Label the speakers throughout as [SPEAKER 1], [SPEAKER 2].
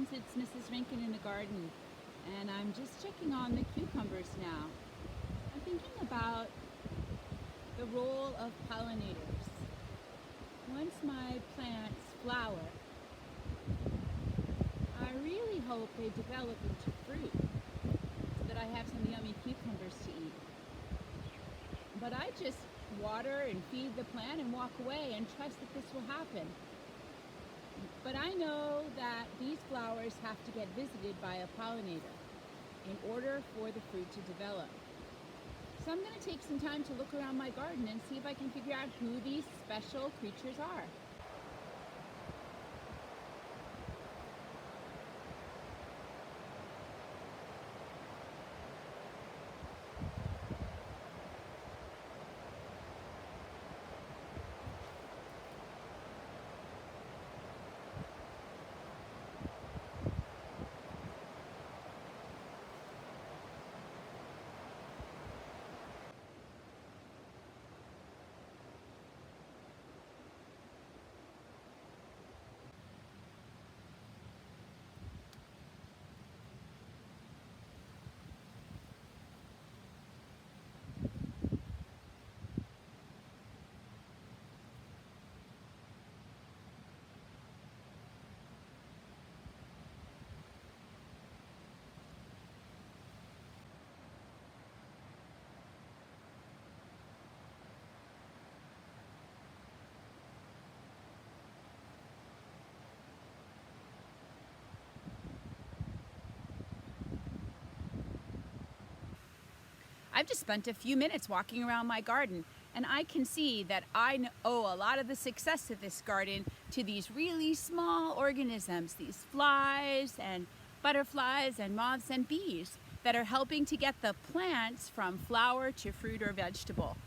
[SPEAKER 1] friends, it's Mrs. Rankin in the garden, and I'm just checking on the cucumbers now. I'm thinking about the role of pollinators. Once my plants flower, I really hope they develop into fruit so that I have some yummy cucumbers to eat. But I just water and feed the plant and walk away and trust that this will happen. But I know that these flowers have to get visited by a pollinator in order for the fruit to develop. So I'm going to take some time to look around my garden and see if I can figure out who these special creatures are. I've just spent a few minutes walking around my garden, and I can see that I owe a lot of the success of this garden to these really small organisms, these flies and butterflies and moths and bees that are helping to get the plants from flower to fruit or vegetable.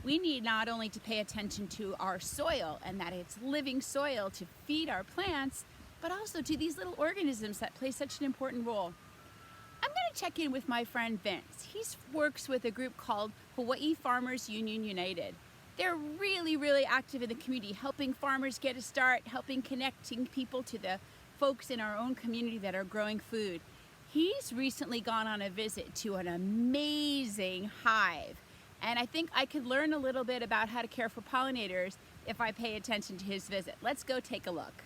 [SPEAKER 1] We need not only to pay attention to our soil and that it's living soil to feed our plants, but also to these little organisms that play such an important role. I'm going to check in with my friend Vince. He works with a group called Hawaii Farmers Union United. They're really active in the community, helping farmers get a start, helping connecting people to the folks in our own community that are growing food. He's recently gone on a visit to an amazing hive, and I think I could learn a little bit about how to care for pollinators if I pay attention to his visit. Let's go take a look.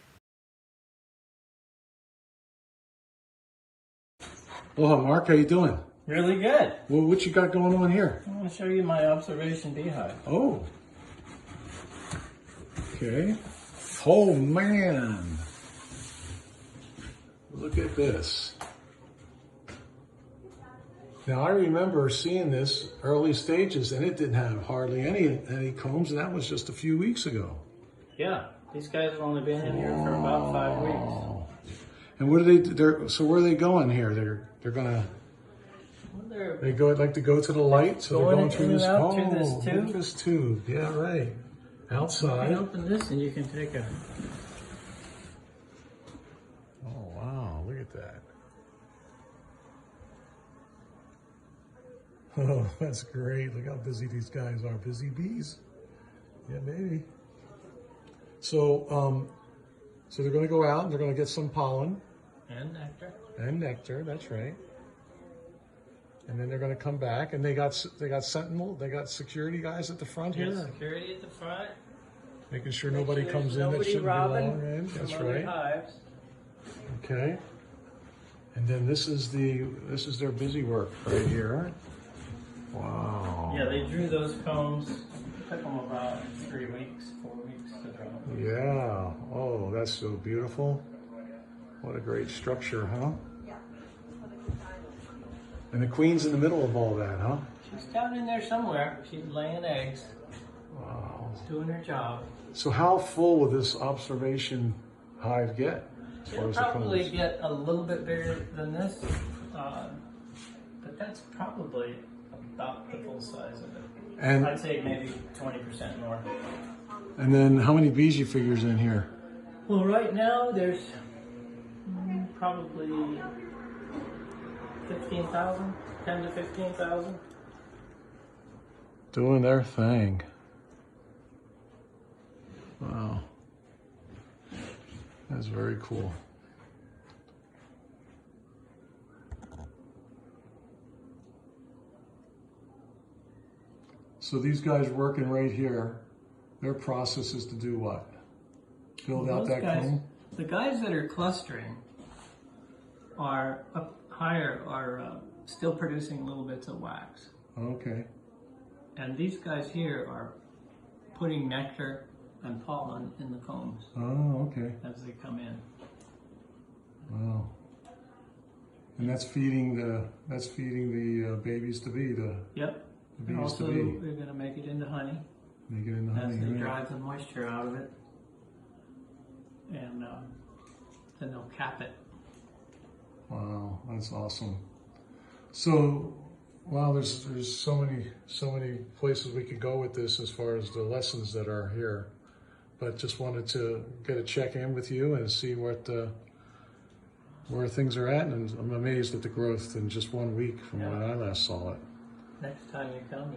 [SPEAKER 2] Aloha, Mark. How you doing?
[SPEAKER 3] Really good.
[SPEAKER 2] Well, what you got going on here?
[SPEAKER 3] I'm going to show you my observation beehive.
[SPEAKER 2] Oh. Okay. Oh, man. Look at this. Now, I remember seeing this early stages, and it didn't have hardly any combs, and that was just a few weeks ago.
[SPEAKER 3] Yeah, these guys have only been in here for about 5 weeks.
[SPEAKER 2] And what do they? So where are they going here? They're gonna. They like to go to the light, so they're going through this.
[SPEAKER 3] Through this tube.
[SPEAKER 2] This tube. Yeah, right. Outside.
[SPEAKER 3] You can open this and you can take a.
[SPEAKER 2] Oh wow! Look at that. Oh, that's great. Look how busy these guys are. Busy bees. Yeah, maybe. So, so they're going to go out and they're going to get some pollen.
[SPEAKER 3] And nectar.
[SPEAKER 2] And nectar, that's right. And then they're going to come back, and they got sentinel, they got security guys at the front here.
[SPEAKER 3] Security at the front.
[SPEAKER 2] Making sure nobody comes in that shouldn't belong in. That's right.
[SPEAKER 3] Hives.
[SPEAKER 2] Okay. And then this is their busy work right here. Wow.
[SPEAKER 3] Yeah, they drew those combs. It took them about 3 weeks, 4 weeks to draw.
[SPEAKER 2] Yeah. Oh, that's so beautiful. What a great structure, huh? And the queen's in the middle of all that, huh?
[SPEAKER 3] She's down in there somewhere. She's laying eggs.
[SPEAKER 2] Wow.
[SPEAKER 3] She's doing her job.
[SPEAKER 2] So how full will this observation hive get?
[SPEAKER 3] It'll probably get a little bit bigger than this, but that's probably about the full size of it.
[SPEAKER 2] And
[SPEAKER 3] I'd say maybe 20% more.
[SPEAKER 2] And then how many bees you figures in here?
[SPEAKER 3] Well, right now there's probably 15,000, 10 to 15,000.
[SPEAKER 2] Doing their thing. Wow. That's very cool. So these guys working right here, their process is to do what? Build out
[SPEAKER 3] Those
[SPEAKER 2] that
[SPEAKER 3] guys,
[SPEAKER 2] comb?
[SPEAKER 3] the guys that are clustering are up higher, are still producing little bits of wax.
[SPEAKER 2] Okay.
[SPEAKER 3] And these guys here are putting nectar and pollen in the combs
[SPEAKER 2] Oh, okay.
[SPEAKER 3] as they come in.
[SPEAKER 2] Wow. And that's feeding the babies to be, the
[SPEAKER 3] Yep.
[SPEAKER 2] bees
[SPEAKER 3] And also,
[SPEAKER 2] to be.
[SPEAKER 3] we're going to make it into honey
[SPEAKER 2] Make it in the
[SPEAKER 3] as
[SPEAKER 2] honey.
[SPEAKER 3] they
[SPEAKER 2] Right?
[SPEAKER 3] drive the moisture out of it. And then they'll cap it.
[SPEAKER 2] Wow, that's awesome. So, wow, there's so many places we could go with this as far as the lessons that are here. But just wanted to get a check in with you and see where things are at, and I'm amazed at the growth in just 1 week from when I last saw it.
[SPEAKER 3] Next time you come,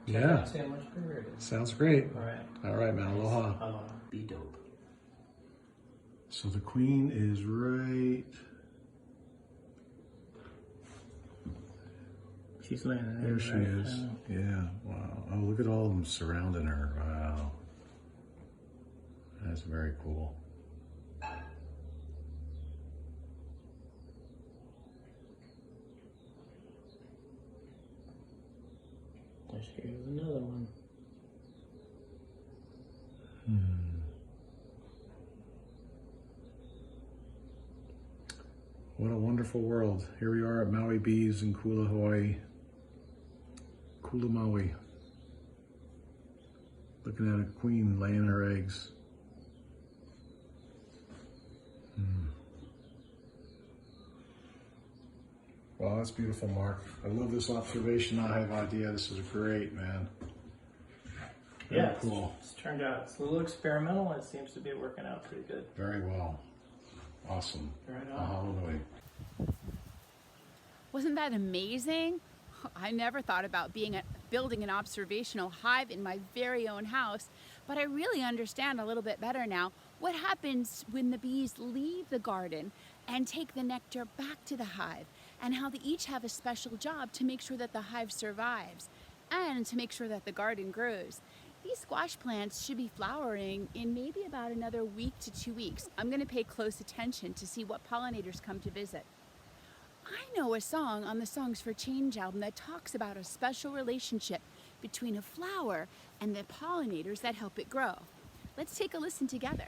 [SPEAKER 3] you check
[SPEAKER 2] Yeah.
[SPEAKER 3] out, see how much bigger it is.
[SPEAKER 2] Sounds great.
[SPEAKER 3] All
[SPEAKER 2] All right, man. Aloha.
[SPEAKER 3] right. Be dope.
[SPEAKER 2] So the queen is right.
[SPEAKER 3] She's landing
[SPEAKER 2] There she is. Yeah. Wow. Oh, look at all of them surrounding her. Wow. That's very cool.
[SPEAKER 3] Here's another one.
[SPEAKER 2] What a wonderful world. Here we are at Maui Bees in Kula, Hawaii. Kula, Maui. Looking at a queen laying her eggs. Wow, that's beautiful, Mark. I love this observation. I have idea. This is great, man. Very
[SPEAKER 3] Yeah,
[SPEAKER 2] cool.
[SPEAKER 3] it's turned out. It's a little experimental, and it seems to be working out pretty good.
[SPEAKER 2] Very well. Awesome.
[SPEAKER 3] Right on.
[SPEAKER 2] Hallelujah.
[SPEAKER 1] Wasn't that amazing? I never thought about building an observational hive in my very own house, but I really understand a little bit better now what happens when the bees leave the garden and take the nectar back to the hive, and how they each have a special job to make sure that the hive survives and to make sure that the garden grows. These squash plants should be flowering in maybe about another week to 2 weeks. I'm going to pay close attention to see what pollinators come to visit. I know a song on the Songs for Change album that talks about a special relationship between a flower and the pollinators that help it grow. Let's take a listen together.